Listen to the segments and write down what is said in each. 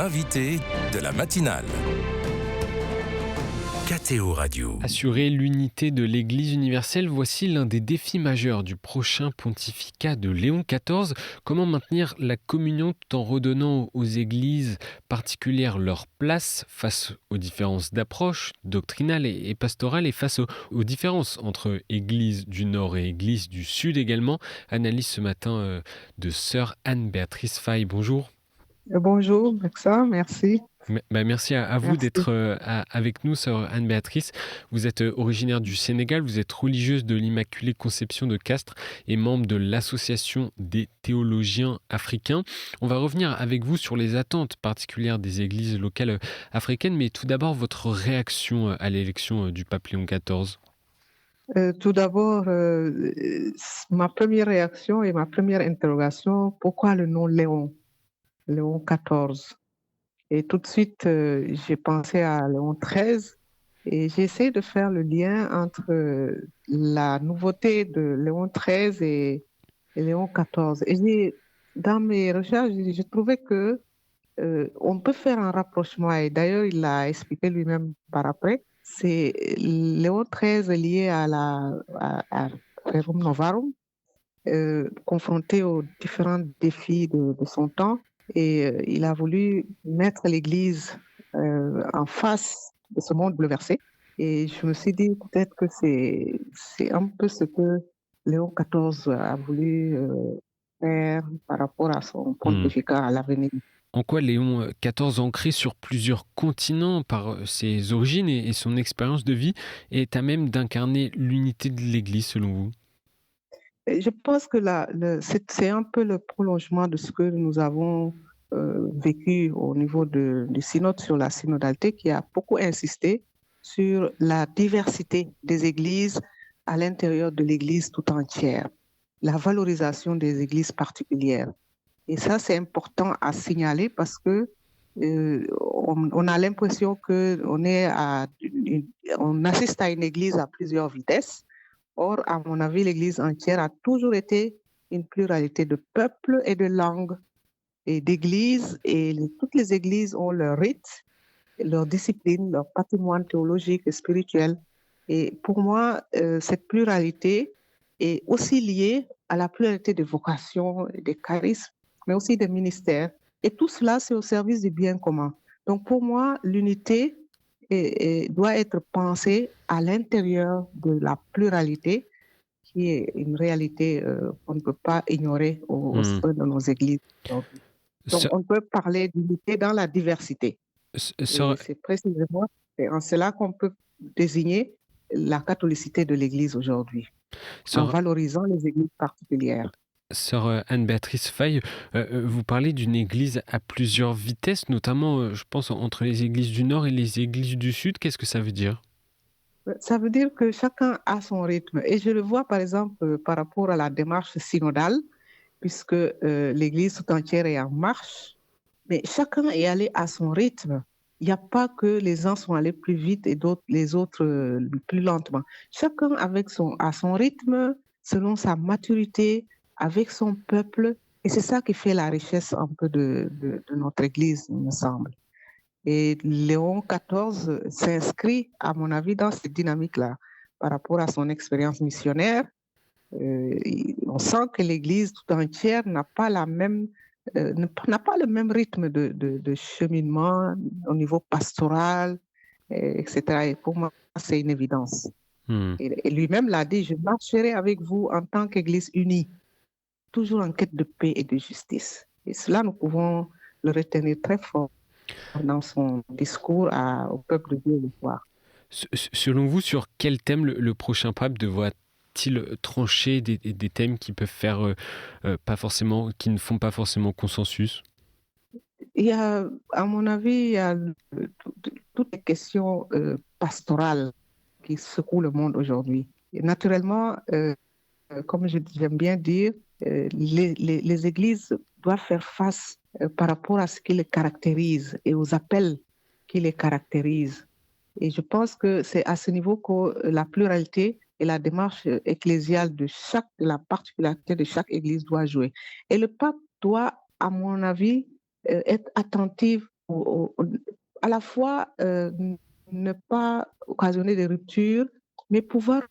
l'invité de la matinale. KTO Radio. Assurer l'unité de l'Église universelle, voici l'un des défis majeurs du prochain pontificat de Léon XIV. Comment maintenir la communion tout en redonnant aux églises particulières leur place face aux différences d'approche doctrinale et pastorale et face aux différences entre Église du Nord et Église du Sud également. Analyse ce matin de sœur Anne-Béatrice Faye. Bonjour. Bonjour, Maxa, merci. Merci à vous Merci. d'être avec nous, sœur Anne-Béatrice. Vous êtes originaire du Sénégal, vous êtes religieuse de l'Immaculée Conception de Castres et membre de l'Association des théologiens africains. On va revenir avec vous sur les attentes particulières des églises locales africaines, mais tout d'abord votre réaction à l'élection du pape Léon XIV. Tout d'abord, ma première réaction et ma première interrogation, pourquoi le nom Léon XIV? Et tout de suite, j'ai pensé à Léon XIII et j'ai essayé de faire le lien entre la nouveauté de Léon XIII et Léon XIV. Et dans mes recherches, j'ai trouvé que on peut faire un rapprochement, et d'ailleurs, il l'a expliqué lui-même par après. C'est Léon XIII lié à Rerum Novarum, confronté aux différents défis de son temps. Et il a voulu mettre l'Église en face de ce monde bouleversé. Et je me suis dit peut-être que c'est un peu ce que Léon XIV a voulu faire par rapport à son pontificat à l'avenir. En quoi Léon XIV, ancré sur plusieurs continents par ses origines et son expérience de vie, est à même d'incarner l'unité de l'Église selon vous? Je pense que c'est un peu le prolongement de ce que nous avons vécu au niveau du synode sur la synodalité, qui a beaucoup insisté sur la diversité des églises à l'intérieur de l'Église tout entière, la valorisation des églises particulières. Et ça, c'est important à signaler parce que on a l'impression qu'on on assiste à une église à plusieurs vitesses. Or, à mon avis, l'Église entière a toujours été une pluralité de peuples et de langues et d'églises. Et toutes les églises ont leur rite, leur discipline, leur patrimoine théologique et spirituel. Et pour moi, cette pluralité est aussi liée à la pluralité des vocations, des charismes, mais aussi des ministères. Et tout cela, c'est au service du bien commun. Donc, pour moi, l'unité doit être pensée à l'intérieur de la pluralité, qui est une réalité qu'on ne peut pas ignorer au sein de nos églises. Donc, on peut parler d'unité dans la diversité. C'est précisément en cela qu'on peut désigner la catholicité de l'Église aujourd'hui, en valorisant les églises particulières. Sœur Anne-Béatrice Faye, vous parlez d'une église à plusieurs vitesses, notamment, je pense, entre les églises du Nord et les églises du Sud. Qu'est-ce que ça veut dire? Ça veut dire que chacun a son rythme. Et je le vois, par exemple, par rapport à la démarche synodale, puisque l'Église tout entière est en marche, mais chacun est allé à son rythme. Il n'y a pas que les uns sont allés plus vite et les autres plus lentement. Chacun à son rythme, selon sa maturité, avec son peuple. Et c'est ça qui fait la richesse un peu de notre Église, il me semble. Et Léon XIV s'inscrit, à mon avis, dans cette dynamique-là par rapport à son expérience missionnaire. On sent que l'Église tout entière n'a pas le même rythme de cheminement au niveau pastoral, etc. Et pour moi, c'est une évidence. Et lui-même l'a dit, je marcherai avec vous en tant qu'Église unie, toujours en quête de paix et de justice. Et cela, nous pouvons le retenir très fort dans son discours au peuple de Dieu le soir. Selon vous, sur quel thème le prochain pape devra-t-il trancher des thèmes qui peuvent faire qui ne font pas forcément consensus? Il y a, à mon avis, il y a toutes les questions pastorales qui secouent le monde aujourd'hui. Et naturellement, comme j'aime bien dire, les églises doivent faire face par rapport à ce qui les caractérise et aux appels qui les caractérisent. Et je pense que c'est à ce niveau que la pluralité et la démarche ecclésiale de la particularité de chaque église doit jouer. Et le pape doit, à mon avis, être attentif à la fois ne pas occasionner des ruptures, mais pouvoir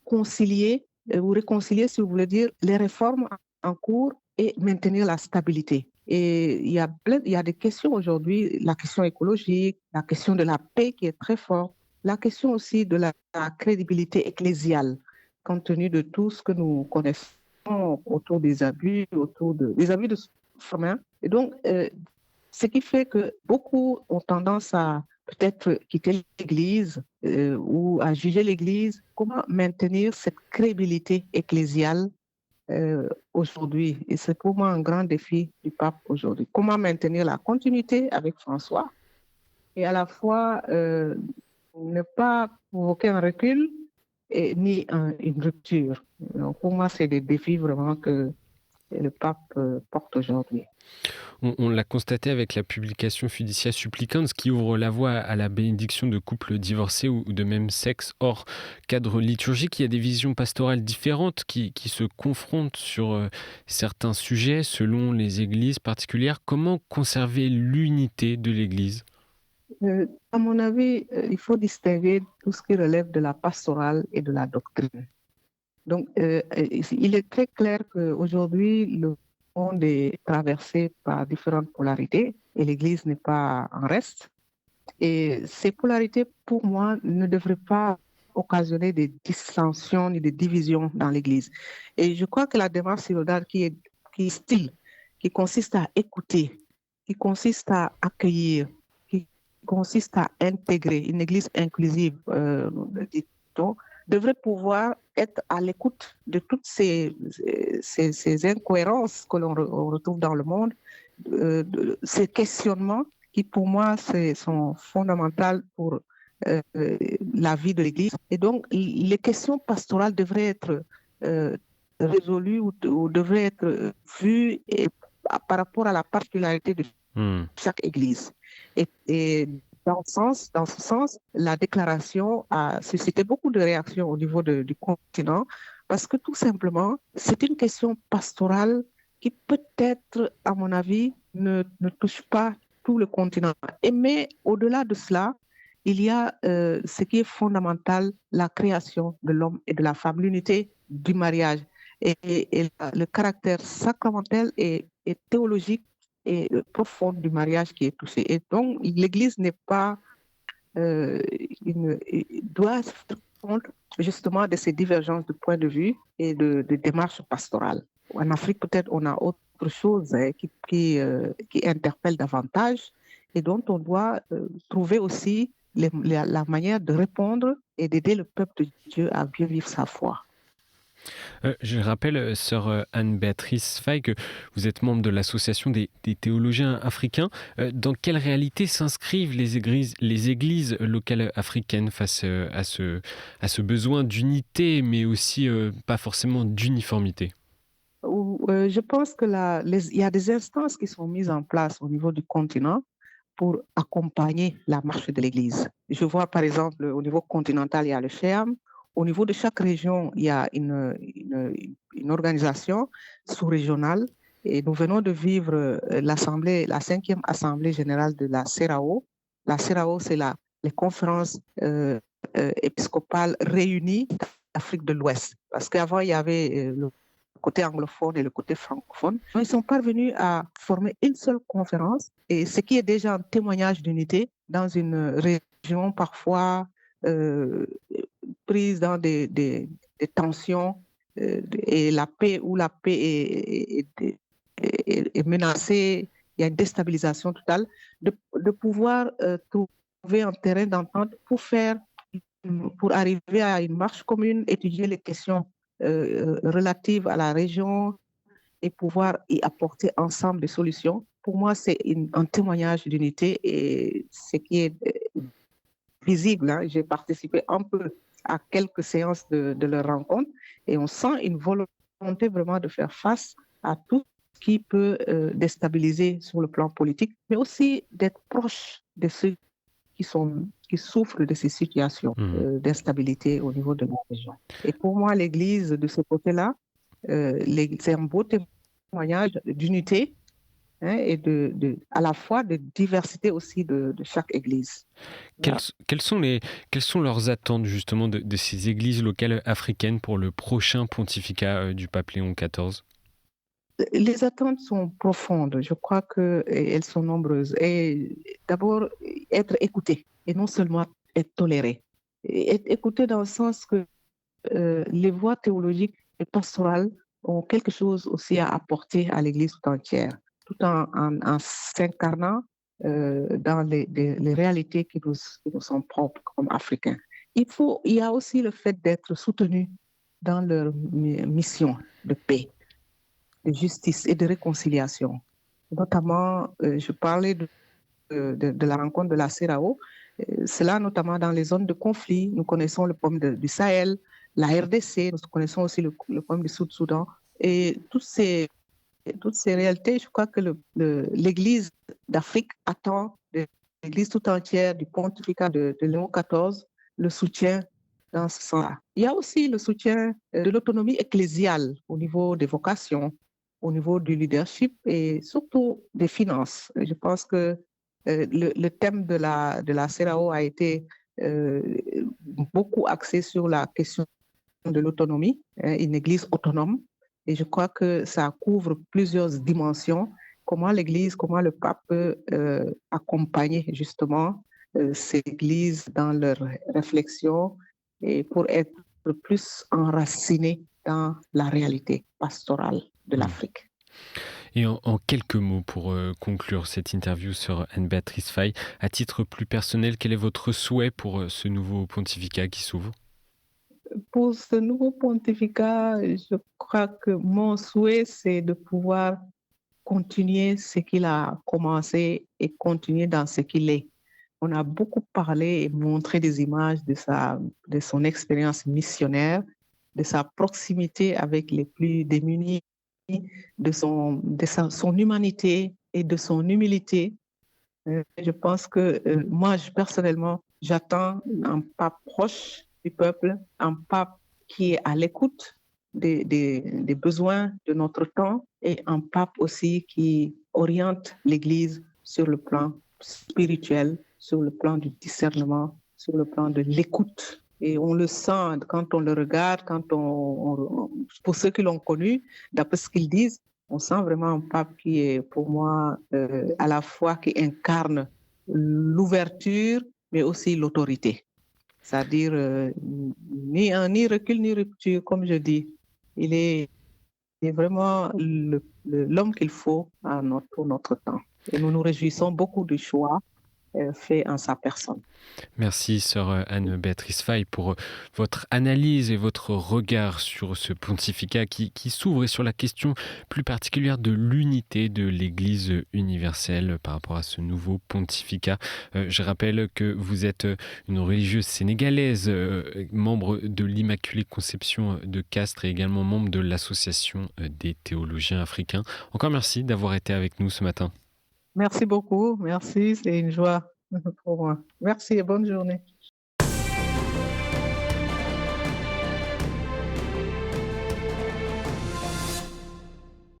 concilier ou réconcilier, si vous voulez dire, les réformes en cours et maintenir la stabilité. Et il y a des questions aujourd'hui, la question écologique, la question de la paix qui est très forte, la question aussi de la crédibilité ecclésiale, compte tenu de tout ce que nous connaissons autour des abus, des abus de forme. Et donc, ce qui fait que beaucoup ont tendance à peut-être quitter l'Église ou à juger l'Église. Comment maintenir cette crédibilité ecclésiale aujourd'hui? Et c'est pour moi un grand défi du pape aujourd'hui. Comment maintenir la continuité avec François et à la fois ne pas provoquer un recul ni une rupture. Donc, pour moi, c'est des défis vraiment que le pape porte aujourd'hui. On l'a constaté avec la publication Fiducia Supplicans qui ouvre la voie à la bénédiction de couples divorcés ou de même sexe hors cadre liturgique. Il y a des visions pastorales différentes qui se confrontent sur certains sujets selon les églises particulières. Comment conserver l'unité de l'Église ? À mon avis, il faut distinguer tout ce qui relève de la pastorale et de la doctrine. Donc, il est très clair qu'aujourd'hui, le monde est traversé par différentes polarités et l'Église n'est pas en reste. Et ces polarités, pour moi, ne devraient pas occasionner des dissensions ni des divisions dans l'Église. Et je crois que la démarche synodale qui est style, qui consiste à écouter, qui consiste à accueillir, qui consiste à intégrer une Église inclusive, dit-on, devrait pouvoir être à l'écoute de toutes ces incohérences que l'on retrouve dans le monde, ces questionnements qui, pour moi, sont fondamentaux pour la vie de l'Église. Et donc, les questions pastorales devraient être résolues ou devraient être vues par rapport à la particularité de chaque Église. Et dans ce sens, la déclaration a suscité beaucoup de réactions au niveau du continent parce que tout simplement, c'est une question pastorale qui peut-être, à mon avis, ne touche pas tout le continent. Mais au-delà de cela, il y a ce qui est fondamental, la création de l'homme et de la femme, l'unité du mariage et le caractère sacramentel et théologique et profonde du mariage qui est touché. Et donc, l'Église n'est pas, doit se faire compte justement de ces divergences de points de vue et de démarches pastorales. En Afrique, peut-être, on a autre chose qui interpelle davantage et dont on doit trouver aussi la manière de répondre et d'aider le peuple de Dieu à bien vivre sa foi. Je rappelle, sœur Anne-Béatrice Faye, que vous êtes membre de l'Association des théologiens africains. Dans quelle réalité s'inscrivent les églises locales africaines face à ce besoin d'unité, mais aussi pas forcément d'uniformité ? Je pense qu'il y a des instances qui sont mises en place au niveau du continent pour accompagner la marche de l'Église. Je vois par exemple au niveau continental, il y a le CHEAM. Au niveau de chaque région, il y a une organisation sous-régionale et nous venons de vivre la 5e Assemblée générale de la CERAO. La CERAO, c'est les conférences épiscopales réunies d'Afrique de l'Ouest. Parce qu'avant, il y avait le côté anglophone et le côté francophone. Ils sont parvenus à former une seule conférence et ce qui est déjà un témoignage d'unité dans une région parfois prise dans des tensions et la paix est menacée, il y a une déstabilisation totale, de pouvoir trouver un terrain d'entente pour arriver à une marche commune, étudier les questions relatives à la région et pouvoir y apporter ensemble des solutions. Pour moi, c'est un témoignage d'unité et ce qui est visible. Hein. J'ai participé un peu à quelques séances de leur rencontre et on sent une volonté vraiment de faire face à tout ce qui peut déstabiliser sur le plan politique, mais aussi d'être proche de ceux qui souffrent de ces situations d'instabilité au niveau de la région. Et pour moi, l'Église, de ce côté-là, c'est un beau témoignage d'unité hein, et à la fois de diversité aussi de chaque église. Quelles, Voilà. quelles sont leurs attentes justement de ces églises locales africaines pour le prochain pontificat du pape Léon XIV? Les attentes sont profondes, je crois qu'elles sont nombreuses. Et d'abord, être écouté et non seulement être toléré. Et être écouté dans le sens que les voies théologiques et pastorales ont quelque chose aussi à apporter à l'Église tout entière, tout en s'incarnant dans les réalités qui nous sont propres comme Africains. Il y a aussi le fait d'être soutenu dans leur mission de paix, de justice et de réconciliation. Notamment, je parlais de la rencontre de la CEDEAO, cela notamment dans les zones de conflit. Nous connaissons le problème du Sahel, la RDC, nous connaissons aussi le problème du Sud-Soudan. Et toutes ces réalités, je crois que l'Église d'Afrique attend de l'Église tout entière, du pontificat de Léon XIV, le soutien dans ce sens-là. Il y a aussi le soutien de l'autonomie ecclésiale au niveau des vocations, au niveau du leadership et surtout des finances. Je pense que le thème de la CEDEAO a été euh, beaucoup axé sur la question de l'autonomie, hein, une église autonome. Et je crois que ça couvre plusieurs dimensions. Comment l'Église, comment le pape peut accompagner justement ces églises dans leur réflexion et pour être plus enraciné dans la réalité pastorale de l'Afrique. Et en quelques mots pour conclure cette interview sur Anne-Béatrice Faye, à titre plus personnel, quel est votre souhait pour ce nouveau pontificat qui s'ouvre? Pour ce nouveau pontificat, je crois que mon souhait, c'est de pouvoir continuer ce qu'il a commencé et continuer dans ce qu'il est. On a beaucoup parlé et montré des images de son expérience missionnaire, de sa proximité avec les plus démunis, son humanité et de son humilité. Je pense que moi, personnellement, j'attends un pape proche du peuple, un pape qui est à l'écoute des besoins de notre temps et un pape aussi qui oriente l'Église sur le plan spirituel, sur le plan du discernement, sur le plan de l'écoute. Et on le sent quand on le regarde, pour ceux qui l'ont connu, d'après ce qu'ils disent, on sent vraiment un pape qui est, pour moi, à la fois qui incarne l'ouverture, mais aussi l'autorité. C'est-à-dire ni recul ni rupture, comme je dis. Il est vraiment l'homme qu'il faut pour notre temps. Et nous nous réjouissons beaucoup du choix fait en sa personne. Merci, sœur Anne-Béatrice Faye, pour votre analyse et votre regard sur ce pontificat qui s'ouvre et sur la question plus particulière de l'unité de l'Église universelle par rapport à ce nouveau pontificat. Je rappelle que vous êtes une religieuse sénégalaise, membre de l'Immaculée Conception de Castres et également membre de l'Association des théologiens africains. Encore merci d'avoir été avec nous ce matin. Merci beaucoup. Merci, c'est une joie pour moi. Merci et bonne journée.